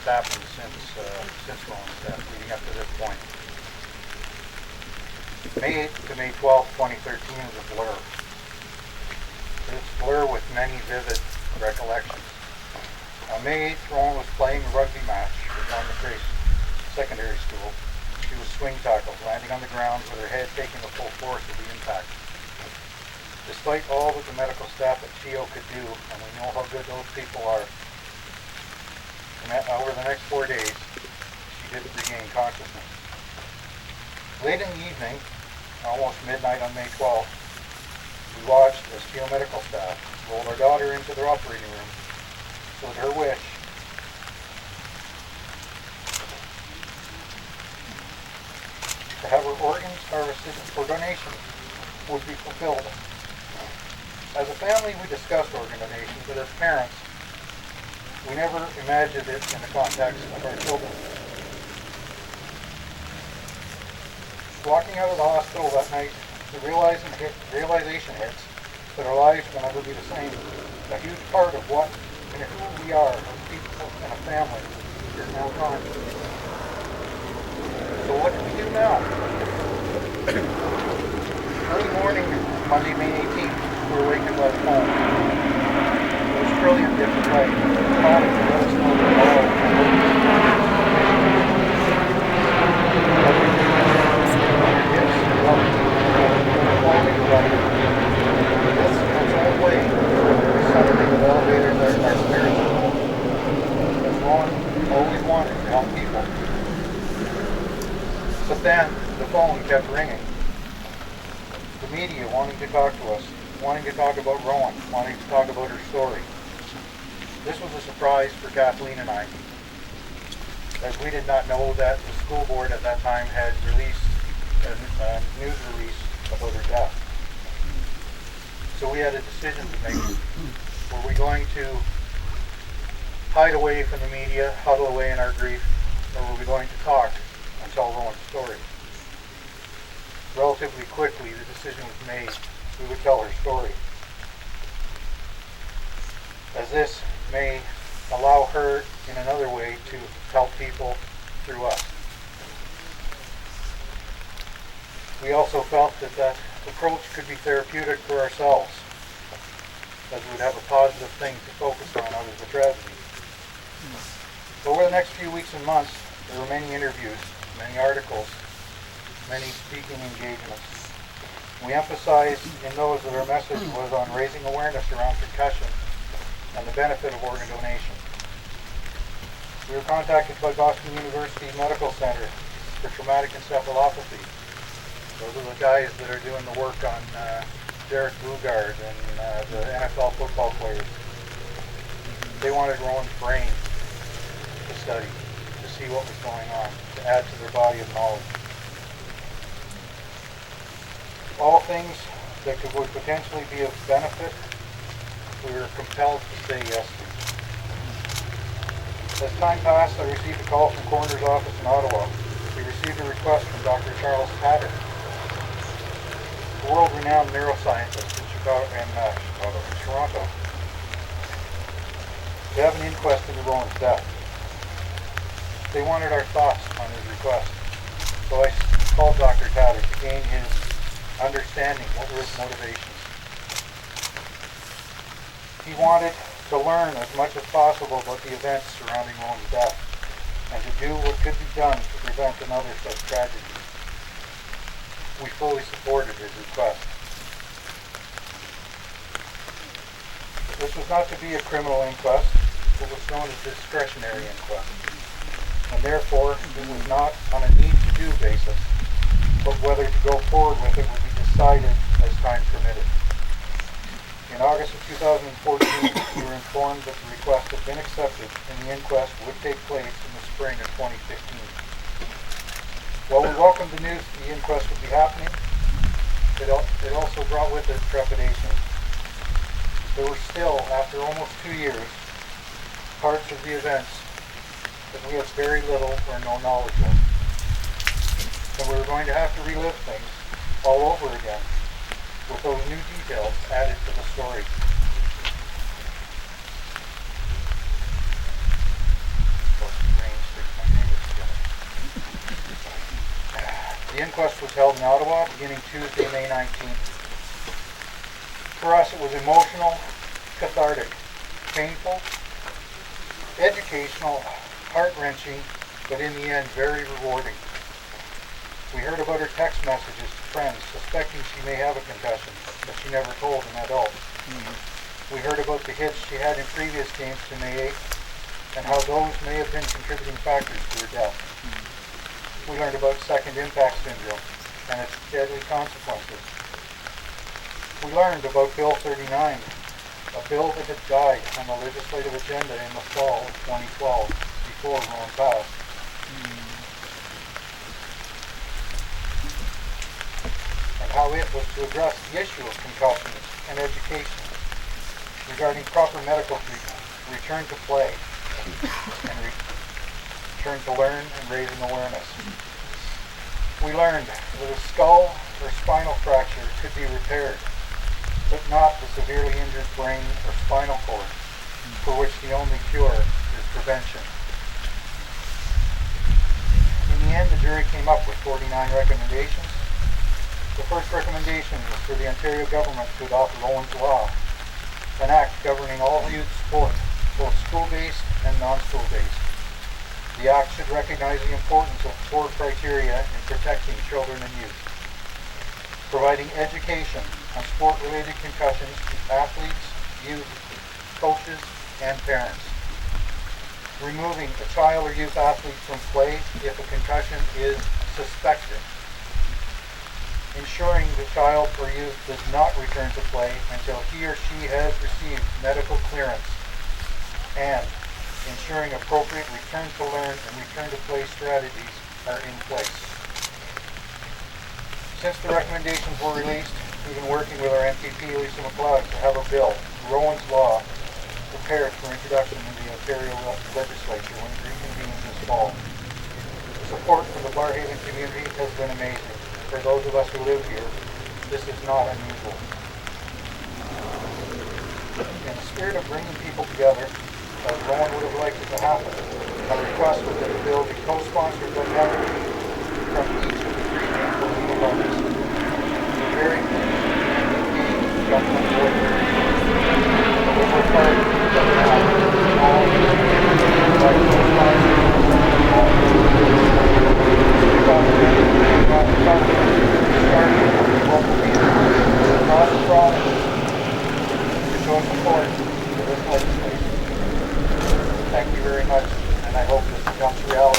that's happened since Rowan's death, leading up to this point. May 8th to May 12th, 2013 is a blur. It's a blur with many vivid recollections. On May 8th, Rowan was playing a rugby match with John McRae Secondary School. She was swing tackled, landing on the ground with her head taking the full force of the impact. Despite all that the medical staff at CHEO could do, and we know how good those people are, over the next 4 days, she didn't regain consciousness. Late in the evening, almost midnight on May 12th, we watched as CHEO medical staff rolled our daughter into their operating room so that her wish to have her organs harvested for donation would be fulfilled. As a family, we discussed organ donation, but as parents, we never imagined it in the context of our children. Walking out of the hospital that night, the realization hits that our lives will never be the same. A huge part of what and who we are as people and a family is now gone. So what do we do now? Early morning, Monday, May 18th, we were wakened by the phone. It was truly a different way. Calling to let us know that all But then the phone kept ringing. The media wanting to talk to us, wanting to talk about Rowan, wanting to talk about her story. This was a surprise for Kathleen and I, as we did not know that the school board at that time had released a news release about her death. So we had a decision to make. Were we going to hide away from the media, huddle away in our grief, or were we going to talk and tell Rowan's story? Relatively quickly, the decision was made. We would tell her story, as this may allow her in another way to help people through us. We also felt that that approach could be therapeutic for ourselves, as we would have a positive thing to focus on out of the tragedy. Over the next few weeks and months, there were many interviews, many articles, many speaking engagements. We emphasized in those that our message was on raising awareness around concussion and the benefit of organ donation. We were contacted by Boston University Medical Center for traumatic encephalopathy. Those are the guys that are doing the work on Derek Bugard and the NFL football players. They wanted Rowan's brain to study, to see what was going on, to add to their body of knowledge. All things that would potentially be of benefit, we were compelled to say yes to. As time passed, I received a call from Coroner's Office in Ottawa. We received a request from Dr. Charles Tatter, a world-renowned neuroscientist in Toronto, to have an inquest into Rowan's death. They wanted our thoughts on his request. So I called Dr. Tatter to gain his understanding, what were his motivations. He wanted to learn as much as possible about the events surrounding Rowan's death and to do what could be done to prevent another such tragedy. We fully supported his request. This was not to be a criminal inquest. It was known as a discretionary inquest. And therefore, it was not on a need-to-do basis, but whether to go forward with it would be decided as time permitted. In August of 2014, we were informed that the request had been accepted and the inquest would take place in the spring of 2015. While we welcomed the news that the inquest would be happening, it also brought with it trepidation. There were still, after almost 2 years, parts of the events that we had very little or no knowledge of. And we were going to have to relive things all over again, with those new details added to the story. The inquest was held in Ottawa beginning Tuesday, May 19th. For us, it was emotional, cathartic, painful, educational, heart-wrenching, but in the end, very rewarding. We heard about her text messages to friends suspecting she may have a concussion, but she never told an adult. We heard about the hits she had in previous games to May 8th and how those may have been contributing factors to her death. We learned about second impact syndrome and its deadly consequences. We learned about Bill 39, a bill that had died on the legislative agenda in the fall of 2012 before Rowan passed. And how it was to address the issue of concussions and education regarding proper medical treatment, return to play, and return to learn and raising awareness. We learned that a skull or spinal fracture could be repaired, but not the severely injured brain or spinal cord, for which the only cure is prevention. In the end, the jury came up with 49 recommendations. The first recommendation was for the Ontario government to adopt Rowan's Law, an act governing all youth sport, both school-based and non-school-based. The act should recognize the importance of four criteria in protecting children and youth: providing education on sport-related concussions to athletes, youth, coaches, and parents; removing a child or youth athlete from play if a concussion is suspected; ensuring the child or youth does not return to play until he or she has received medical clearance; and ensuring appropriate return to learn and return to play strategies are in place. Since the recommendations were released, we've been working with our MPP, Lisa MacLeod, to have a bill, Rowan's Law, prepared for introduction in the Ontario legislature when it reconvenes this fall. The support from the Barrhaven community has been amazing. For those of us who live here, this is not unusual. In the spirit of bringing people together, as Rowan would have liked it to happen, a request was that the bill be co-sponsored by members from each of the three main political parties. We're very engaged jumped on board here. The Liberal Party doesn't have all the like co-sponsors and all the we've got the government starting with local leaders across the province to show support for this legislation. Thank you very much, and I hope this becomes reality.